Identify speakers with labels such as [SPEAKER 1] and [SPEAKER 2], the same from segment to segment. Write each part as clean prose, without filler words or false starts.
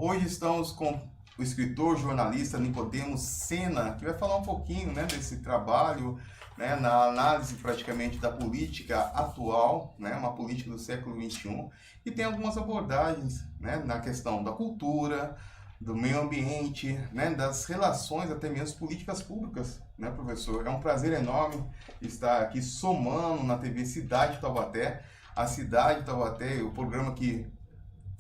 [SPEAKER 1] Hoje estamos com o escritor, jornalista Nicodemos Sena, que vai falar um pouquinho, né, desse trabalho, né, na análise praticamente da política atual, né, uma política do século XXI, e tem algumas abordagens, né, na questão da cultura, do meio ambiente, né, das relações, até mesmo políticas públicas, né, professor? É um prazer enorme estar aqui somando na TV Cidade de Taubaté, a Cidade de Taubaté, o programa que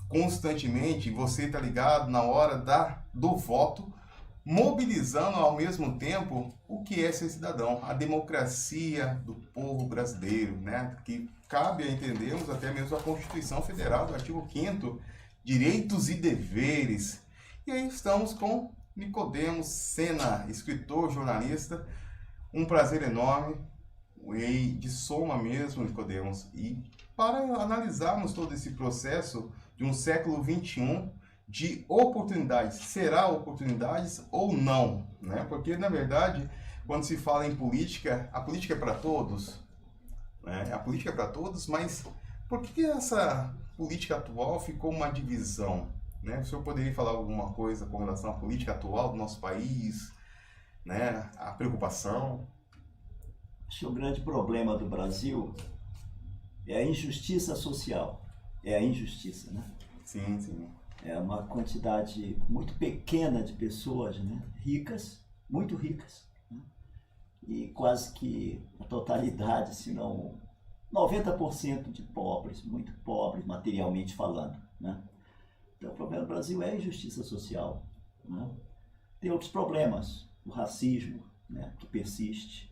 [SPEAKER 1] constantemente você está ligado na hora do voto, mobilizando ao mesmo tempo o que é ser cidadão, a democracia do povo brasileiro, né? Que cabe a entendermos até mesmo a Constituição Federal, do artigo 5º, direitos e deveres. E aí estamos com Nicodemos Sena, escritor, jornalista, um prazer enorme, e de soma mesmo, Nicodemos, e para analisarmos todo esse processo de um século XXI de oportunidades. Será oportunidades ou não? Né? Porque, na verdade, quando se fala em política, a política é para todos. Né? A política é para todos, mas por que essa política atual ficou uma divisão? Né? O senhor poderia falar alguma coisa com relação à política atual do nosso país? Né? A preocupação?
[SPEAKER 2] Acho que o grande problema do Brasil é a injustiça social. É a injustiça, né?
[SPEAKER 1] Sim, sim.
[SPEAKER 2] É uma quantidade muito pequena de pessoas, né? Ricas, muito ricas, né? E quase que a totalidade, se não 90% de pobres, muito pobres materialmente falando, né? Então o problema do Brasil é a injustiça social, né? Tem outros problemas, o racismo, né, que persiste.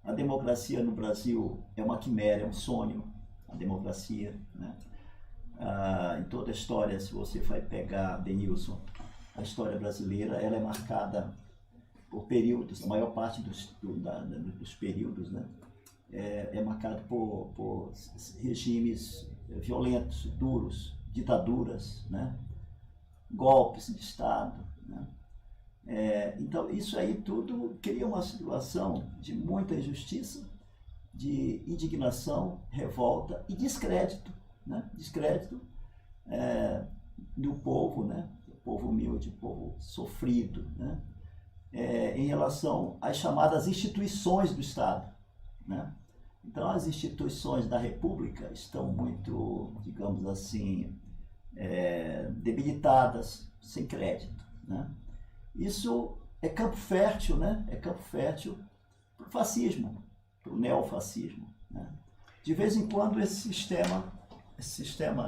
[SPEAKER 2] A democracia no Brasil é uma quimera, é um sonho, a democracia, né? Em toda a história, se você vai pegar, Denilson, a história brasileira, ela é marcada por períodos, a maior parte dos períodos, né, é marcado por regimes violentos, duros, ditaduras, né, golpes de Estado, né? Então, isso aí tudo cria uma situação de muita injustiça, de indignação, revolta e descrédito, né? Descrédito do povo, né? O povo humilde, o povo sofrido, né? Em relação às chamadas instituições do Estado, né? Então, as instituições da República estão muito, digamos assim, debilitadas, sem crédito, né? Isso é campo fértil, né? É campo fértil para o fascismo, para o neofascismo, né? De vez em quando esse sistema,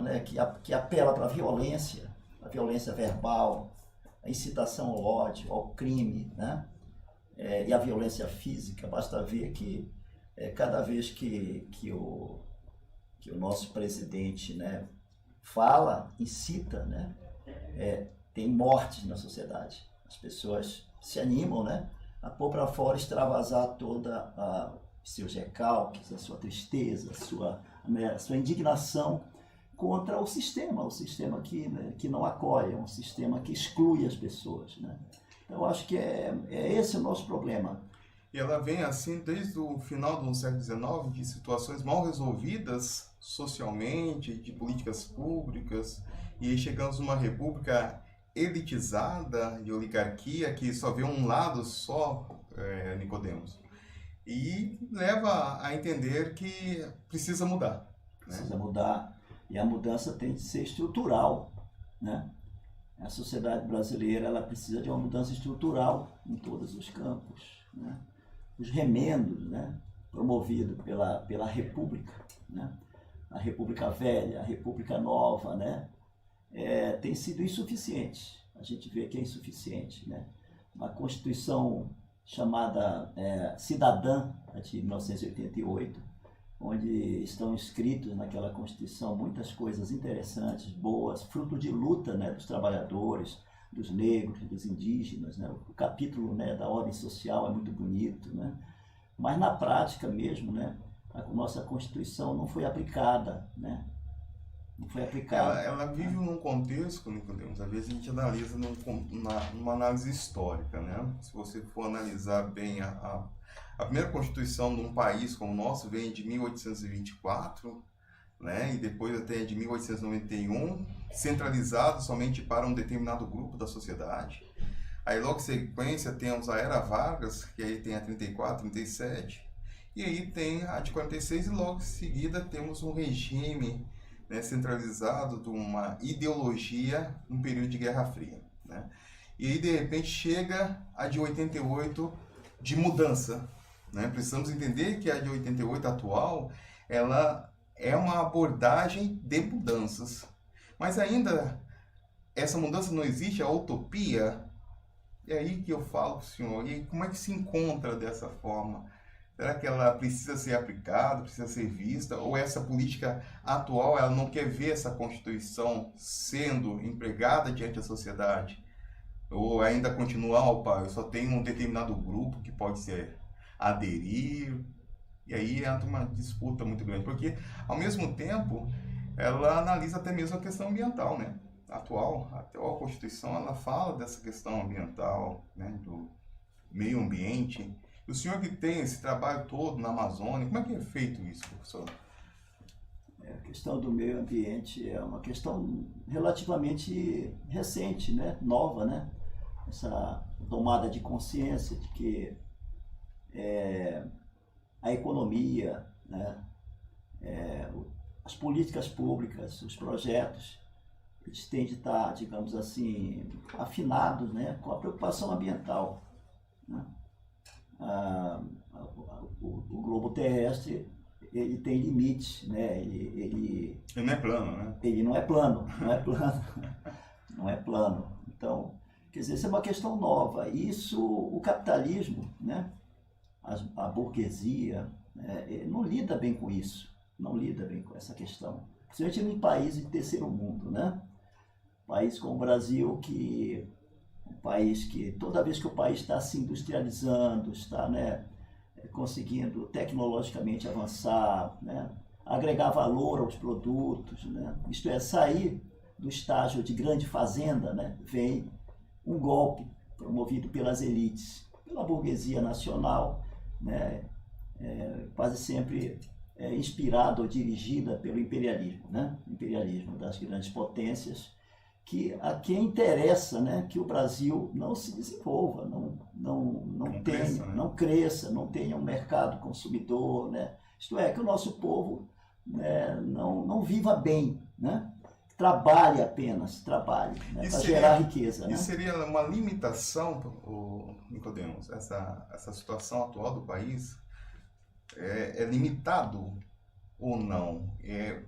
[SPEAKER 2] né, que apela para a violência verbal, a incitação ao ódio, ao crime, né? E a violência física, basta ver que cada vez que o nosso presidente, né, fala, incita, né, tem mortes na sociedade. As pessoas se animam, né, a pôr para fora, extravasar toda seus recalques, a sua tristeza, a sua indignação contra o sistema que não acolhe, um sistema que exclui as pessoas, né? Então, eu acho que é esse o nosso problema.
[SPEAKER 1] E ela vem assim desde o final do século XIX, de situações mal resolvidas socialmente, de políticas públicas, e aí chegamos numa república elitizada, de oligarquia, que só vê um lado só, Nicodemos, e leva a entender que precisa mudar. Né?
[SPEAKER 2] Precisa mudar, e a mudança tem de ser estrutural, né? A sociedade brasileira, ela precisa de uma mudança estrutural em todos os campos, né? Os remendos, né, promovidos pela República, né? A República Velha, a República Nova, né? Tem sido insuficiente. A gente vê que é insuficiente, né? Uma Constituição chamada Cidadã, de 1988, onde estão escritos naquela Constituição muitas coisas interessantes, boas, fruto de luta, né, dos trabalhadores, dos negros, dos indígenas, né? O capítulo, né, da ordem social é muito bonito, né? Mas na prática mesmo, né, a nossa Constituição não foi aplicada, né? Não foi aplicada.
[SPEAKER 1] Ela vive num contexto, Nicodemos, às vezes a gente analisa numa análise histórica, né? Se você for analisar bem a primeira Constituição de um país como o nosso vem de 1824, né? E depois até de 1891, centralizado somente para um determinado grupo da sociedade. Aí logo em sequência temos a Era Vargas, que aí tem a 34, 37, e aí tem a de 46 e logo em seguida temos um regime, né, centralizado de uma ideologia no período de Guerra Fria, né? E aí de repente chega a de 88 de mudança, né? Precisamos entender que a de 88 atual, ela é uma abordagem de mudanças, mas ainda essa mudança não existe, a utopia. É aí que eu falo para o senhor, e como é que se encontra dessa forma? Será que ela precisa ser aplicada, precisa ser vista? Ou essa política atual, ela não quer ver essa Constituição sendo empregada diante da sociedade? Ou ainda continua, opa, eu só tenho um determinado grupo que pode ser aderir? E aí entra uma disputa muito grande, porque ao mesmo tempo ela analisa até mesmo a questão ambiental, né? A atual Constituição, ela fala dessa questão ambiental, né, do meio ambiente. O senhor que tem esse trabalho todo na Amazônia, como é que é feito isso, professor?
[SPEAKER 2] A questão do meio ambiente é uma questão relativamente recente, né? Nova, né? Essa tomada de consciência de que a economia, né? As políticas públicas, os projetos, eles têm de estar, digamos assim, afinados, né, com a preocupação ambiental, né? O globo terrestre, ele tem limites, né? Ele
[SPEAKER 1] não é plano, né?
[SPEAKER 2] Ele não é plano, não é plano, não é plano. Então, quer dizer, isso é uma questão nova. Isso, o capitalismo, né, a burguesia, né, não lida bem com isso, não lida bem com essa questão. Principalmente em países de terceiro mundo, né? País como o Brasil, um país que toda vez que o país está se industrializando, está, né, conseguindo tecnologicamente avançar, né, agregar valor aos produtos, né, isto é, sair do estágio de grande fazenda, né, vem um golpe promovido pelas elites, pela burguesia nacional, né, quase sempre inspirada ou dirigida pelo imperialismo, né, imperialismo das grandes potências, que a quem interessa, né, que o Brasil não se desenvolva, não cresça, não tenha um mercado consumidor, né? Isto é, que o nosso povo, né, não viva bem, né? Trabalhe apenas, trabalhe, né, para gerar riqueza. Né?
[SPEAKER 1] Isso seria uma limitação, Nicodemos, essa situação atual do país? É limitado ou não? É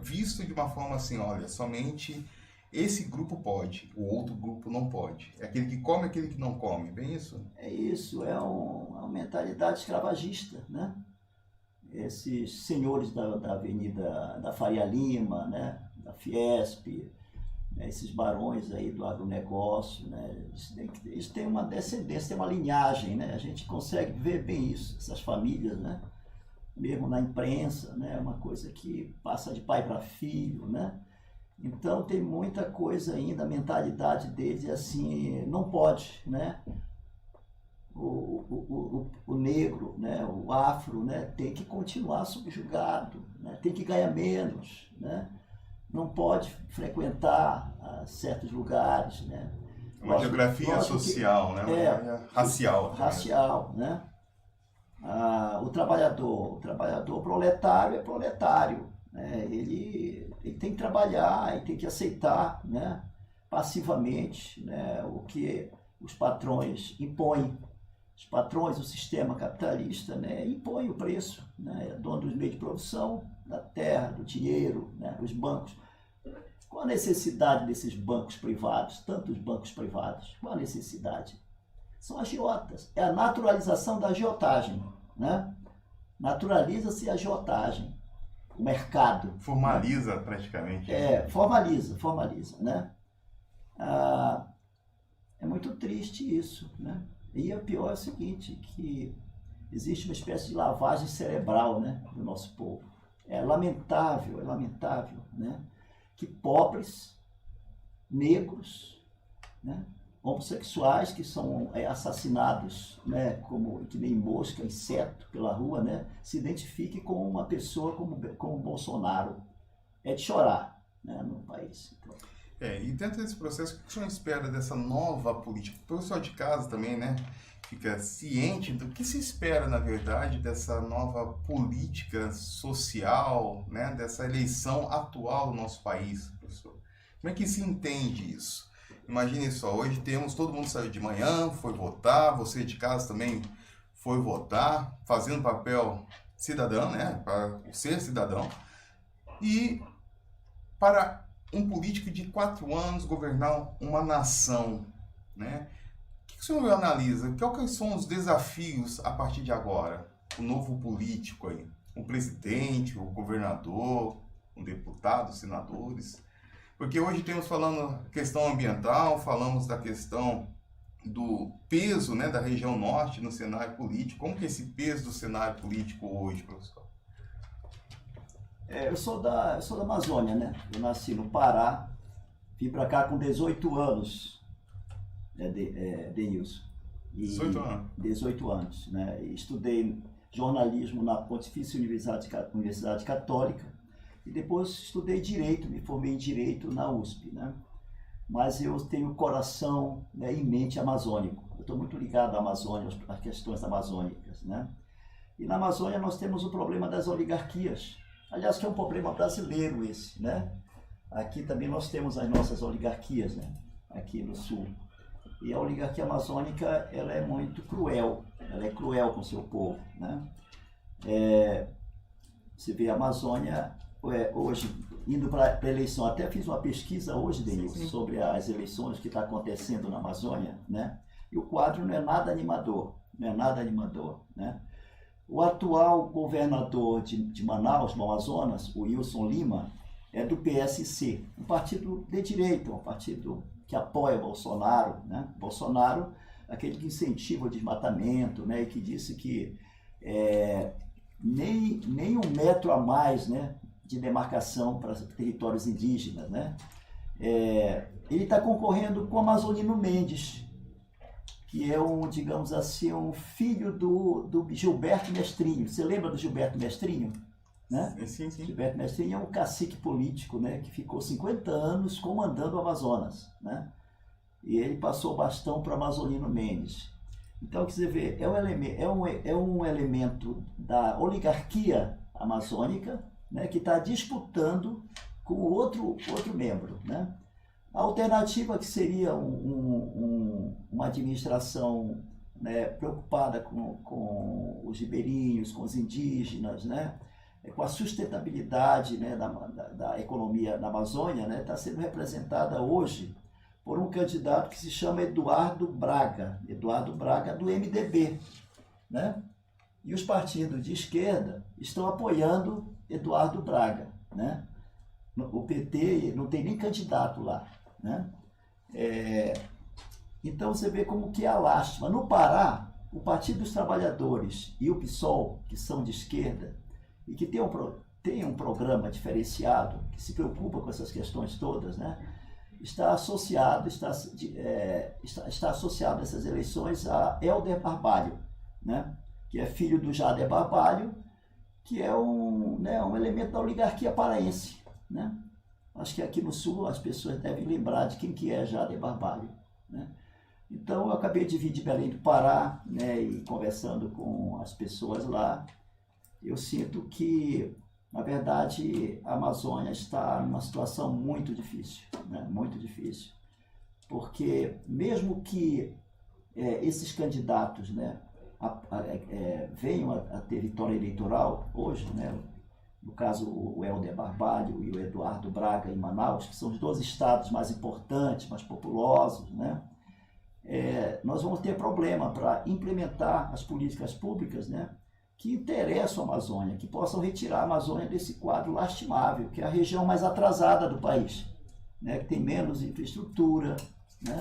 [SPEAKER 1] visto de uma forma assim, olha, somente esse grupo pode, o outro grupo não pode. É aquele que come, aquele que não come, bem isso?
[SPEAKER 2] É isso, é uma mentalidade escravagista, né? Esses senhores da Avenida da Faria Lima, né? Da Fiesp, né? Esses barões aí do agronegócio, né? Eles têm uma descendência, têm uma linhagem, né? A gente consegue ver bem isso, essas famílias, né? Mesmo na imprensa, né? Uma coisa que passa de pai para filho, né? Então tem muita coisa ainda, a mentalidade deles é assim, não pode, né? O negro, né? O afro, né? Tem que continuar subjugado, né? Tem que ganhar menos, né? Não pode frequentar certos lugares, né?
[SPEAKER 1] Uma geografia social, né? Racial.
[SPEAKER 2] Racial, né? O trabalhador proletário é proletário, né? Ele tem que trabalhar, ele tem que aceitar, né, passivamente, né, o que os patrões impõem. Os patrões, o sistema capitalista, né, impõe o preço, né, é dono dos meios de produção, da terra, do dinheiro, né, os bancos. Qual a necessidade desses bancos privados, tantos bancos privados? Qual a necessidade? São agiotas, é a naturalização da agiotagem, né? Naturaliza-se a agiotagem. O mercado.
[SPEAKER 1] Formaliza, né? Praticamente.
[SPEAKER 2] Formaliza, né? É muito triste isso, né? E o pior é o seguinte, que existe uma espécie de lavagem cerebral, né, do nosso povo. É lamentável, né, que pobres, negros, né, homossexuais que são assassinados, né, como que nem mosca, inseto pela rua, né, se identifique com uma pessoa como Bolsonaro. É de chorar, né, no país. Então,
[SPEAKER 1] E dentro desse processo, o que o senhor espera dessa nova política? O pessoal de casa também, né, fica ciente do que se espera, na verdade, dessa nova política social, né, dessa eleição atual do nosso país, professor. Como é que se entende isso? Imagine só, hoje todo mundo saiu de manhã, foi votar, você de casa também foi votar, fazendo papel cidadão, né, para ser cidadão, e para um político de 4 anos governar uma nação, né? O que o senhor analisa? Quais são os desafios a partir de agora? O novo político aí, o presidente, o governador, o deputado, os senadores. Porque hoje temos falando questão ambiental, falamos da questão do peso, né, da região norte no cenário político. Como que é esse peso do cenário político hoje, professor?
[SPEAKER 2] eu sou da Amazônia, né? Eu nasci no Pará, vim para cá com 18 anos, Denilson.
[SPEAKER 1] 18 anos?
[SPEAKER 2] 18 anos, né? E estudei jornalismo na Pontifícia Universidade Católica e depois estudei Direito, me formei em Direito na USP, né? Mas eu tenho coração, né, e mente amazônico. Eu estou muito ligado à Amazônia, às questões amazônicas, né? E na Amazônia nós temos o problema das oligarquias. Aliás, que é um problema brasileiro esse, né? Aqui também nós temos as nossas oligarquias, né? Aqui no sul. E a oligarquia amazônica, ela é muito cruel. Ela é cruel com o seu povo, né? Você vê a Amazônia hoje indo para a eleição. Até fiz uma pesquisa hoje, Denilson, sobre as eleições que está acontecendo na Amazônia, né? E o quadro não é nada animador, né? O atual governador de Manaus, no Amazonas, o Wilson Lima, é do PSC, um partido de direita, um partido que apoia Bolsonaro, né? Bolsonaro, aquele que incentiva o desmatamento, né? E que disse que nem 1 metro a mais, né, de demarcação para territórios indígenas, né? Ele está concorrendo com Amazonino Mendes, que é digamos assim, um filho do Gilberto Mestrinho. Você lembra do Gilberto Mestrinho? Né?
[SPEAKER 1] Sim.
[SPEAKER 2] Gilberto Mestrinho é um cacique político, né, que ficou 50 anos comandando o Amazonas, né? E ele passou o bastão para Amazonino Mendes. Então, você vê, é um elemento da oligarquia amazônica, né, que está disputando com outro membro, né? A alternativa que seria uma administração, né, preocupada com os ribeirinhos, com os indígenas, né, com a sustentabilidade, né, da economia da Amazônia, né, está sendo representada hoje por um candidato que se chama Eduardo Braga do MDB, né? E os partidos de esquerda estão apoiando Eduardo Braga, né? O PT não tem nem candidato lá, né? Então você vê como que é a lástima. No Pará, o Partido dos Trabalhadores e o PSOL, que são de esquerda e que tem um programa diferenciado, que se preocupa com essas questões todas, né? Está associado a essas eleições a Helder Barbalho, né? Que é filho do Jader Barbalho, que é um elemento da oligarquia paraense, né? Acho que aqui no sul as pessoas devem lembrar de quem que é Jader Barbalho, né? Então eu acabei de vir de Belém do Pará, né, e conversando com as pessoas lá, eu sinto que, na verdade, a Amazônia está numa situação muito difícil, né? Muito difícil, porque mesmo que esses candidatos, né, venham a ter vitória eleitoral hoje, né, no caso o Helder Barbalho e o Eduardo Braga em Manaus, que são os 2 estados mais importantes, mais populosos, né, nós vamos ter problema para implementar as políticas públicas, né, que interessam a Amazônia, que possam retirar a Amazônia desse quadro lastimável, que é a região mais atrasada do país, né, que tem menos infraestrutura, né,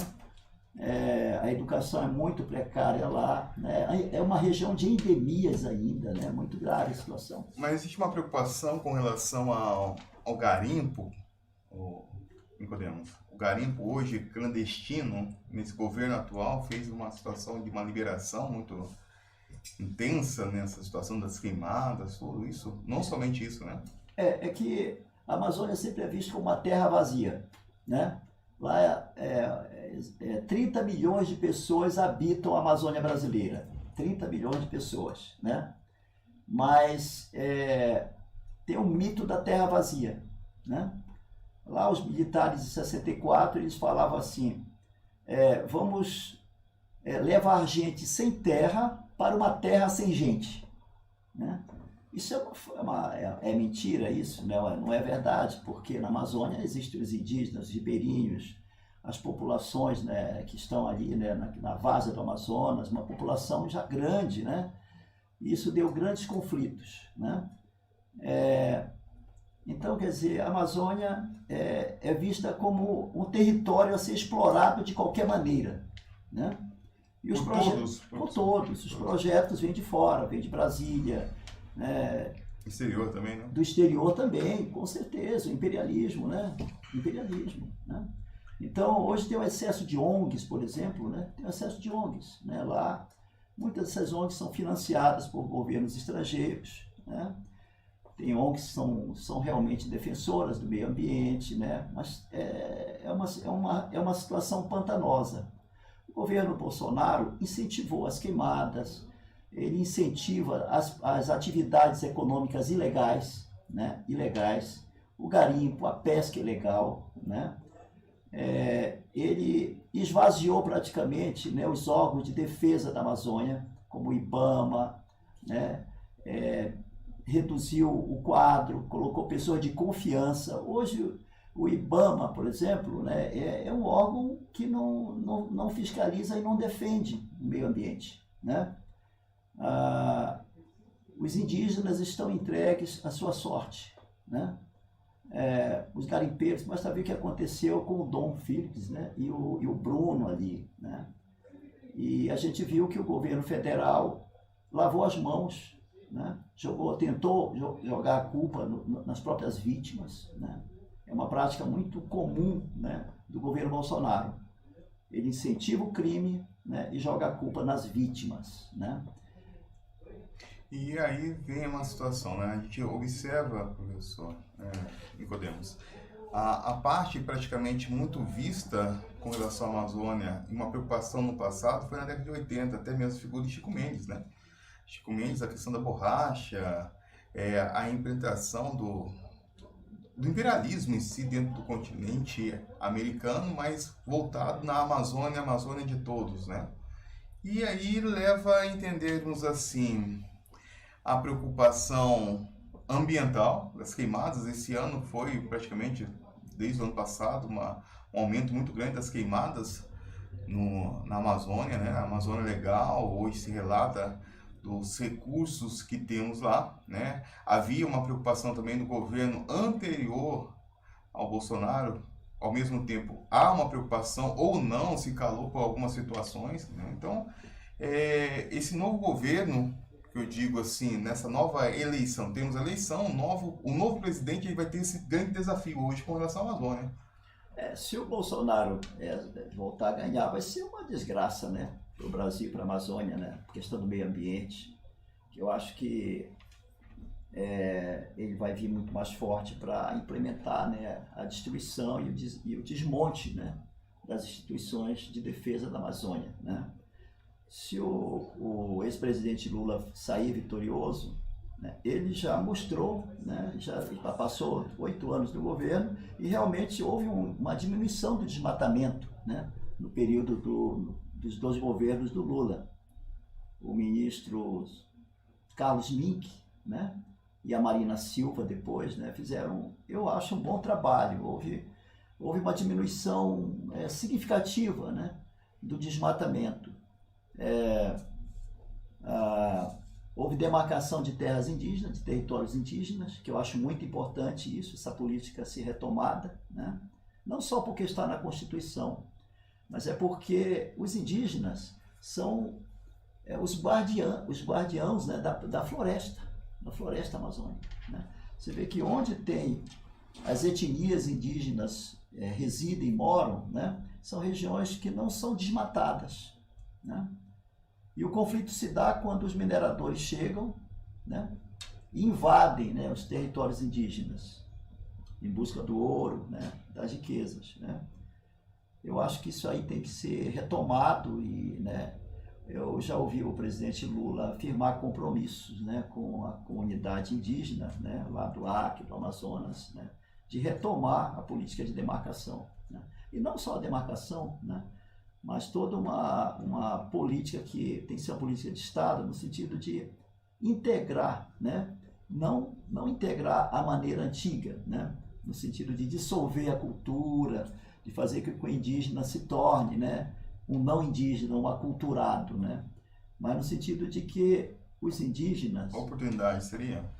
[SPEAKER 2] a educação é muito precária lá, né, é uma região de endemias ainda, né, muito grave a situação.
[SPEAKER 1] Mas existe uma preocupação com relação ao garimpo, Nicodemos? garimpo hoje clandestino, nesse governo atual, fez uma situação de uma liberação muito intensa nessa situação das queimadas, tudo isso, não somente isso, né?
[SPEAKER 2] É que a Amazônia sempre é vista como uma terra vazia, né? Lá 30 milhões de pessoas habitam a Amazônia brasileira, 30 milhões de pessoas, né? Mas tem um mito da terra vazia, né? Lá os militares de 64, eles falavam assim, vamos levar gente sem terra para uma terra sem gente, né? Isso é mentira, isso, né? Não é verdade, porque na Amazônia existem os indígenas, os ribeirinhos, as populações, né, que estão ali, né, na várzea do Amazonas, uma população já grande, né? E isso deu grandes conflitos, né? Então, quer dizer, a Amazônia é vista como um território a ser explorado de qualquer maneira, né? E os por todos. Os projetos vêm de fora, vêm de Brasília, né?
[SPEAKER 1] Exterior também, né?
[SPEAKER 2] Do exterior também, com certeza, o imperialismo, né? Imperialismo, né? Então, hoje tem um excesso de ONGs, por exemplo, né? Tem um excesso de ONGs, né? Lá, muitas dessas ONGs são financiadas por governos estrangeiros, né? Tem ONGs que são realmente defensoras do meio ambiente, né? Mas é uma situação pantanosa. O governo Bolsonaro incentivou as queimadas, ele incentiva as atividades econômicas ilegais, né? Ilegais, o garimpo, a pesca ilegal, né? Ele esvaziou praticamente, né, os órgãos de defesa da Amazônia, como o IBAMA, né? Reduziu o quadro, colocou pessoas de confiança. Hoje, o IBAMA, por exemplo, né, é um órgão que não fiscaliza e não defende o meio ambiente, né? Os indígenas estão entregues à sua sorte, né? Os garimpeiros, basta ver o que aconteceu com o Dom Phillips, né? e o Bruno ali, né? E a gente viu que o governo federal lavou as mãos, né? Tentou jogar a culpa nas próprias vítimas, né? É uma prática muito comum, né, do governo Bolsonaro. Ele incentiva o crime, né, e joga a culpa nas vítimas, né?
[SPEAKER 1] E aí vem uma situação, né? A gente observa, professor Nicodemos, a parte praticamente muito vista com relação à Amazônia e uma preocupação no passado foi na década de 80, até mesmo a figura de Chico Mendes, né? Chico Mendes, a questão da borracha, a implementação do imperialismo em si dentro do continente americano, mas voltado na Amazônia, a Amazônia de todos, né? E aí leva a entendermos assim a preocupação ambiental das queimadas. Esse ano foi praticamente, desde o ano passado, um aumento muito grande das queimadas na Amazônia, né? A Amazônia Legal, hoje se relata dos recursos que temos lá, né? Havia uma preocupação também do governo anterior ao Bolsonaro, ao mesmo tempo há uma preocupação ou não, se calou por algumas situações, né? Então, esse novo governo, que eu digo assim, nessa nova eleição, temos a eleição, o novo presidente vai ter esse grande desafio hoje com relação à Amazônia.
[SPEAKER 2] Se o Bolsonaro voltar a ganhar, vai ser uma desgraça, né? Para o Brasil, para a Amazônia, né? A questão do meio ambiente, que eu acho que ele vai vir muito mais forte para implementar, né, a destruição e o desmonte, né, das instituições de defesa da Amazônia, né? Se o ex-presidente Lula sair vitorioso, né, ele já mostrou, né, já passou 8 anos do governo e realmente houve uma diminuição do desmatamento, né, no período dos 2 governos do Lula. O ministro Carlos Mink, né, e a Marina Silva depois, né, fizeram, eu acho, um bom trabalho. Houve uma diminuição significativa, né, do desmatamento. Houve demarcação de terras indígenas, de territórios indígenas, que eu acho muito importante isso, essa política ser retomada, né? Não só porque está na Constituição, mas é porque os indígenas são os guardiãos, né, da floresta amazônica, né? Você vê que onde tem as etnias indígenas residem, moram, né, são regiões que não são desmatadas, né? E o conflito se dá quando os mineradores chegam, né, e invadem, né, os territórios indígenas em busca do ouro, né, das riquezas, né? Eu acho que isso aí tem que ser retomado e, né, eu já ouvi o presidente Lula afirmar compromissos, né, com a comunidade indígena, né, lá do Acre, do Amazonas, né, de retomar a política de demarcação, né? E não só a demarcação, né, mas toda uma política que tem que ser uma política de Estado no sentido de integrar, né, não integrar a maneira antiga, né, no sentido de dissolver a cultura, de fazer com que o indígena se torne, né, um não indígena, um aculturado, né? Mas no sentido de que os indígenas...
[SPEAKER 1] A oportunidade seria?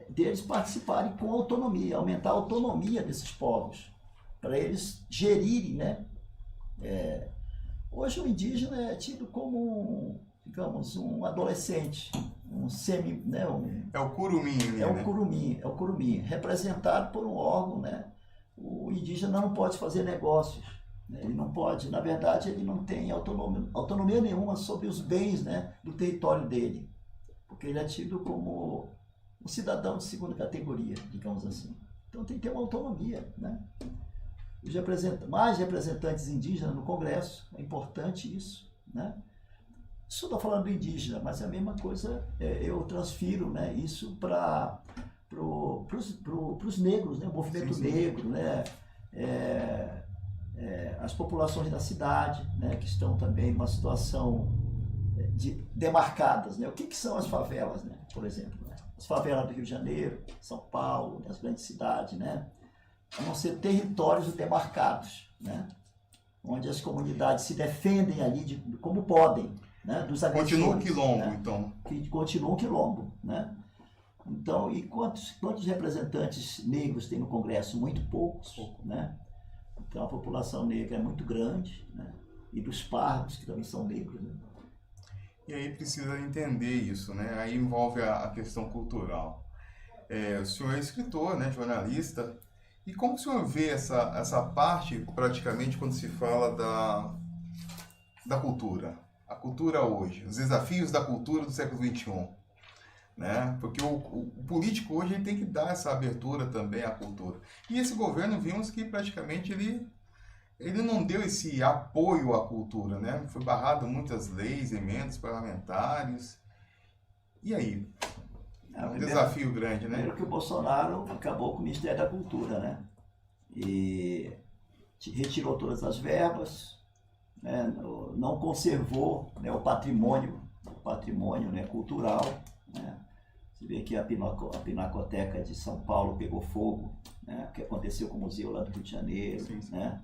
[SPEAKER 2] Deles participarem com autonomia, aumentar a autonomia desses povos, para eles gerirem, né? Hoje o indígena é tido como, digamos, um adolescente, um semi... Né,
[SPEAKER 1] é o curumim.
[SPEAKER 2] É o curumim, representado por um órgão, né? O indígena não pode fazer negócios, né? Ele não pode, na verdade, ele não tem autonomia nenhuma sobre os bens, né, do território dele, porque ele é tido como um cidadão de segunda categoria, digamos assim. Então tem que ter uma autonomia, né? Mais representantes indígenas no Congresso, é importante isso, né? Isso estou falando do indígena, mas é a mesma coisa, eu transfiro, né, isso para os negros, né, o movimento negro, né, as populações da cidade, né, que estão também numa situação demarcadas, né? O que são as favelas, né, por exemplo, né? As favelas do Rio de Janeiro, São Paulo, das grandes cidades, né, vão ser territórios demarcados, né, onde as comunidades se defendem ali como podem, né, dos agressores.
[SPEAKER 1] Continua um quilombo,
[SPEAKER 2] né,
[SPEAKER 1] então.
[SPEAKER 2] Que continua um quilombo, né? Então, e quantos representantes negros tem no Congresso? Muito poucos, né? Então a população negra é muito grande, né? E dos pardos, que também são negros, né?
[SPEAKER 1] E aí precisa entender isso, né? Aí envolve a questão cultural. O senhor é escritor, né? Jornalista. E como o senhor vê essa parte, praticamente, quando se fala da cultura? A cultura hoje, os desafios da cultura do século XXI. Né? Porque o político hoje ele tem que dar essa abertura também à cultura. E esse governo, vimos que praticamente ele não deu esse apoio à cultura, né? Foi barrado muitas leis, emendas parlamentares. E aí? É um desafio grande, né?
[SPEAKER 2] Primeiro que o Bolsonaro acabou com o Ministério da Cultura, né? E retirou todas as verbas, né? Não conservou, né, o patrimônio, né, cultural, né? Você vê que a Pinacoteca de São Paulo pegou fogo, né? O que aconteceu com o museu lá do Rio de Janeiro, sim. Né?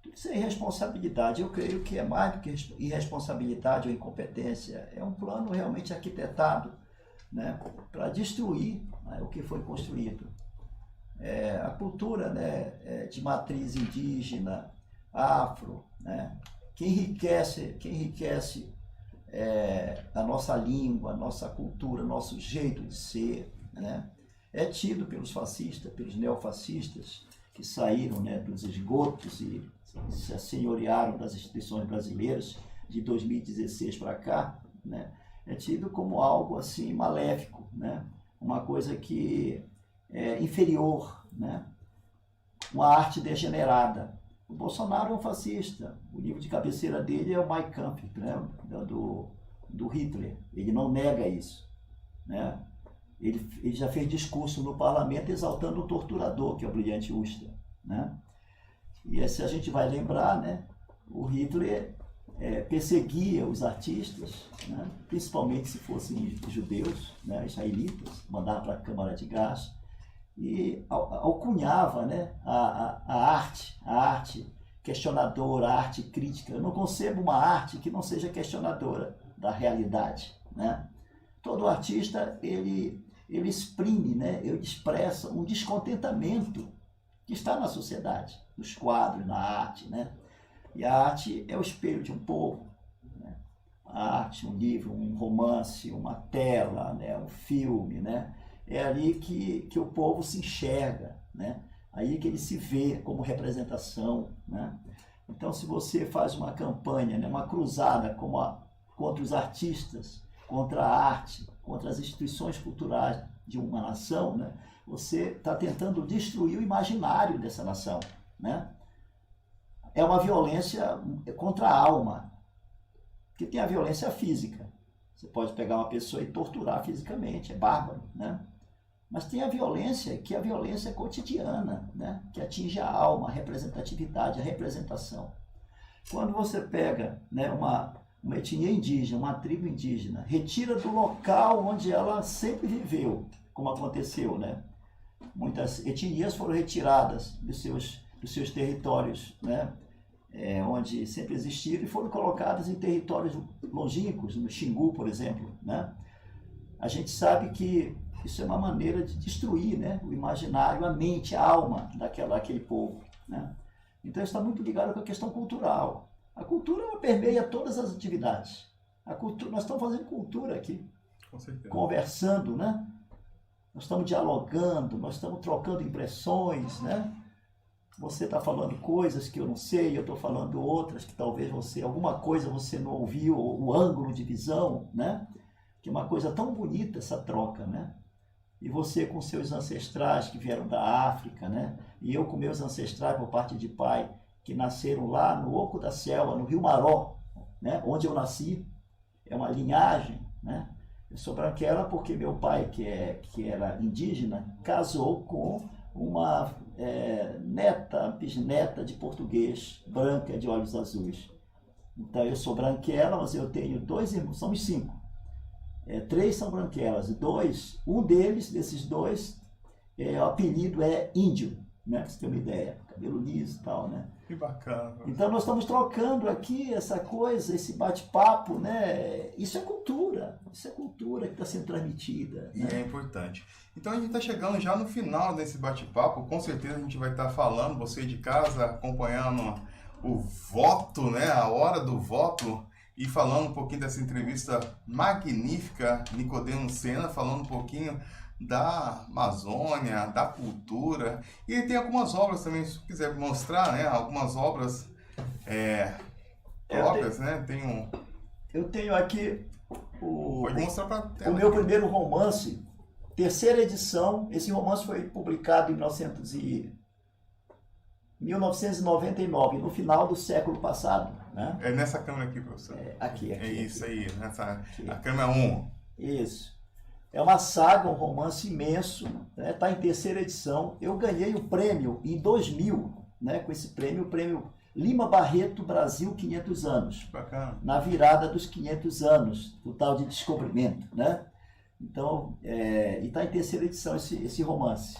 [SPEAKER 2] Tudo isso é irresponsabilidade. Eu creio que é mais do que irresponsabilidade ou incompetência, é um plano realmente arquitetado, né, para destruir, né, o que foi construído. A cultura, né, de matriz indígena, afro, né, que enriquece a nossa língua, a nossa cultura, nosso jeito de ser, né, é tido pelos fascistas, pelos neofascistas, que saíram, né, dos esgotos e se assenhorearam das instituições brasileiras de 2016 para cá, né, é tido como algo assim maléfico, né, uma coisa que é inferior, né, uma arte degenerada. O Bolsonaro é um fascista. O livro de cabeceira dele é o Mein Kampf, né, do Hitler. Ele não nega isso, né? Ele já fez discurso no parlamento exaltando o torturador, que é o Brilhante Ustra, né? E se a gente vai lembrar, né, o Hitler perseguia os artistas, né, principalmente se fossem judeus, né, israelitas, mandava para a câmara de gás, e alcunhava, né, a arte questionadora, a arte crítica. Eu não concebo uma arte que não seja questionadora da realidade, né? Todo artista, ele exprime, né, ele expressa um descontentamento que está na sociedade, nos quadros, na arte, né? E a arte é o espelho de um povo, né? A arte, um livro, um romance, uma tela, né, um filme, né? É ali que o povo se enxerga, né? Aí que ele se vê como representação, né? Então, se você faz uma campanha, né, uma cruzada contra os artistas, contra a arte, contra as instituições culturais de uma nação, né, você está tentando destruir o imaginário dessa nação, né? É uma violência contra a alma, porque tem a violência física. Você pode pegar uma pessoa e torturar fisicamente, é bárbaro, né? Mas tem a violência, que é a violência cotidiana, né? Que atinge a alma, a representatividade, a representação. Quando você pega, né, uma etnia indígena, uma tribo indígena, retira do local onde ela sempre viveu, como aconteceu, né? Muitas etnias foram retiradas dos seus territórios, né? Onde sempre existiram, e foram colocadas em territórios longínquos, no Xingu, por exemplo, né? A gente sabe que isso é uma maneira de destruir, né, o imaginário, a mente, a alma daquele povo, né? Então está muito ligado com a questão cultural. A cultura, ela permeia todas as atividades. A cultura, nós estamos fazendo cultura aqui,
[SPEAKER 1] Com certeza.
[SPEAKER 2] conversando, né? Nós estamos dialogando, nós estamos trocando impressões, né? Você está falando coisas que eu não sei, eu estou falando outras que talvez alguma coisa você não ouviu, o ângulo de visão, né? Que é uma coisa tão bonita essa troca, né? E você com seus ancestrais que vieram da África, né? E eu com meus ancestrais por parte de pai, que nasceram lá no Oco da Selva, no Rio Maró, né? Onde eu nasci, é uma linhagem, né? Eu sou branquela porque meu pai, que era indígena, casou com uma bisneta de português, branca, de olhos azuis. Então eu sou branquela, mas eu tenho 2 irmãos, somos 5. 3 são branquelas, um desses dois, o apelido é índio, né? Pra você ter uma ideia, cabelo liso e tal, né?
[SPEAKER 1] Que bacana.
[SPEAKER 2] Então nós estamos trocando aqui essa coisa, esse bate-papo, né? Isso é cultura que está sendo transmitida.
[SPEAKER 1] E
[SPEAKER 2] né?
[SPEAKER 1] é importante. Então a gente está chegando já no final desse bate-papo, com certeza a gente vai estar falando, você de casa, acompanhando o voto, né? A hora do voto, e falando um pouquinho dessa entrevista magnífica, Nicodemo Sena, falando um pouquinho da Amazônia, da cultura, e ele tem algumas obras também, se quiser mostrar, né? Algumas obras próprias, né?
[SPEAKER 2] Eu tenho aqui
[SPEAKER 1] Pode mostrar para a tela.
[SPEAKER 2] O meu primeiro romance, 3ª edição. Esse romance foi publicado em 1999, no final do século passado. Né?
[SPEAKER 1] É nessa câmera aqui, professor.
[SPEAKER 2] Aqui.
[SPEAKER 1] É isso
[SPEAKER 2] aqui.
[SPEAKER 1] aí,
[SPEAKER 2] Aqui.
[SPEAKER 1] A câmera 1.
[SPEAKER 2] Isso. É uma saga, um romance imenso, né? Tá em 3ª edição. Eu ganhei o prêmio em 2000, né? Com esse prêmio, o prêmio Lima Barreto Brasil 500 anos.
[SPEAKER 1] Bacana.
[SPEAKER 2] Na virada dos 500 anos, do tal de descobrimento, né? Então, e está em 3ª edição esse romance.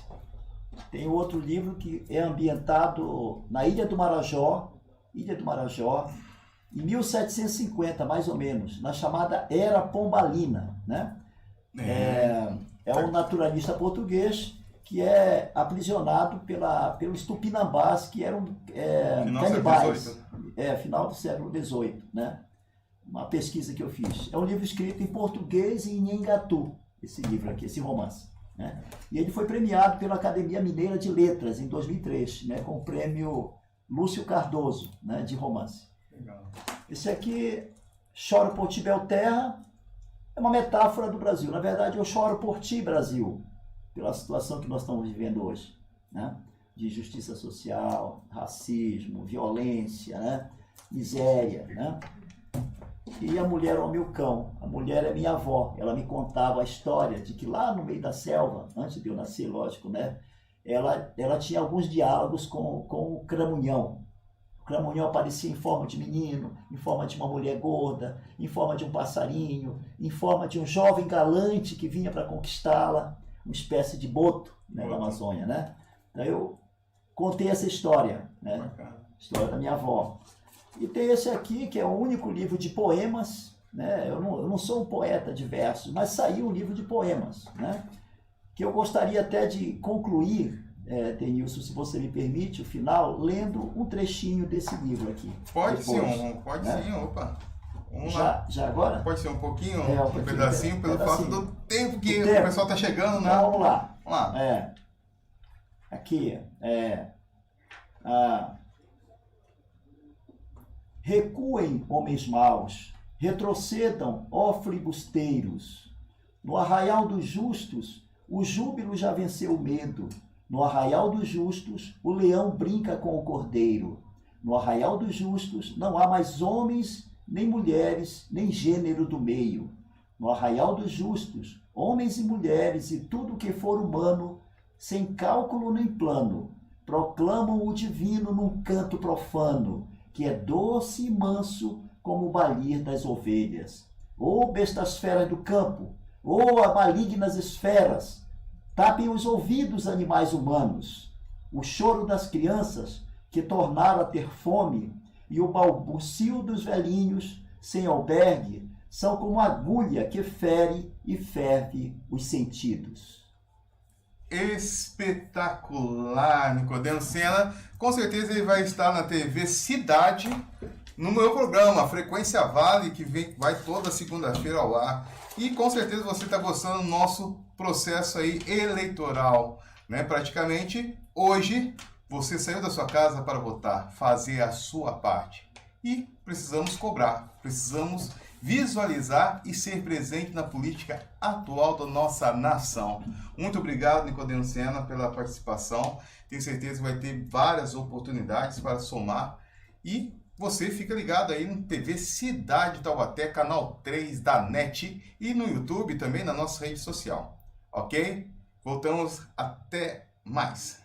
[SPEAKER 2] Tem outro livro que é ambientado na Ilha do Marajó, em 1750, mais ou menos, na chamada Era Pombalina, né? É um naturalista português que é aprisionado pelos tupinambás, que eram canibais. Final do século XVIII, né? Uma pesquisa que eu fiz. É um livro escrito em português e em Nhangatu, esse livro aqui, esse romance. Né? E ele foi premiado pela Academia Mineira de Letras em 2003, né? Com o prêmio Lúcio Cardoso, né? De romance.
[SPEAKER 1] Legal.
[SPEAKER 2] Esse aqui, Choro por Ti, Belterra, é uma metáfora do Brasil. Na verdade, eu choro por ti, Brasil, pela situação que nós estamos vivendo hoje, né? De injustiça social, racismo, violência, né? Miséria, né? E a mulher é o meu cão. A mulher é minha avó. Ela me contava a história de que lá no meio da selva, antes de eu nascer, lógico, né? Ela tinha alguns diálogos com o cramunhão. O cramunhão aparecia em forma de menino, em forma de uma mulher gorda, em forma de um passarinho, em forma de um jovem galante que vinha para conquistá-la, uma espécie de boto, né, na Amazônia, né? Então eu contei essa história, né?
[SPEAKER 1] Bacana.
[SPEAKER 2] História da minha avó. E tem esse aqui, que é o único livro de poemas, né? Eu não sou um poeta de versos, mas saiu um livro de poemas, né? Que eu gostaria até de concluir, Denilson, se você me permite, o final, lendo um trechinho desse livro aqui.
[SPEAKER 1] Pode
[SPEAKER 2] depois,
[SPEAKER 1] sim,
[SPEAKER 2] né?
[SPEAKER 1] sim, opa.
[SPEAKER 2] Já agora?
[SPEAKER 1] Pode ser um pouquinho,
[SPEAKER 2] um
[SPEAKER 1] pedacinho, pelo fato do tempo que o
[SPEAKER 2] tempo.
[SPEAKER 1] pessoal está chegando, né?
[SPEAKER 2] Então, vamos lá.
[SPEAKER 1] Vamos lá.
[SPEAKER 2] aqui, recuem, homens maus, retrocedam, ó flibusteiros. No arraial dos justos, o júbilo já venceu o medo. No arraial dos justos, o leão brinca com o cordeiro. No arraial dos justos, não há mais homens, nem mulheres, nem gênero do meio. No arraial dos justos, homens e mulheres e tudo que for humano, sem cálculo nem plano, proclamam o divino num canto profano, que é doce e manso como o balir das ovelhas. Ô bestas feras do campo, ô malignas esferas, tapem os ouvidos, animais humanos. O choro das crianças, que tornaram a ter fome, e o balbucio dos velhinhos, sem albergue, são como agulha que fere e ferve os sentidos.
[SPEAKER 1] Espetacular, Nicodemo Sena. Com certeza ele vai estar na TV Cidade, no meu programa, Frequência Vale, que vai toda segunda-feira ao ar. E com certeza você está gostando do nosso processo aí eleitoral, né? Praticamente, hoje, você saiu da sua casa para votar, fazer a sua parte. E precisamos cobrar, precisamos visualizar e ser presente na política atual da nossa nação. Muito obrigado, Nicodemo Sena, pela participação. Tenho certeza que vai ter várias oportunidades para somar. E você fica ligado aí no TV Cidade Taubaté, canal 3 da NET, e no YouTube também, na nossa rede social. Ok? Voltamos, até mais.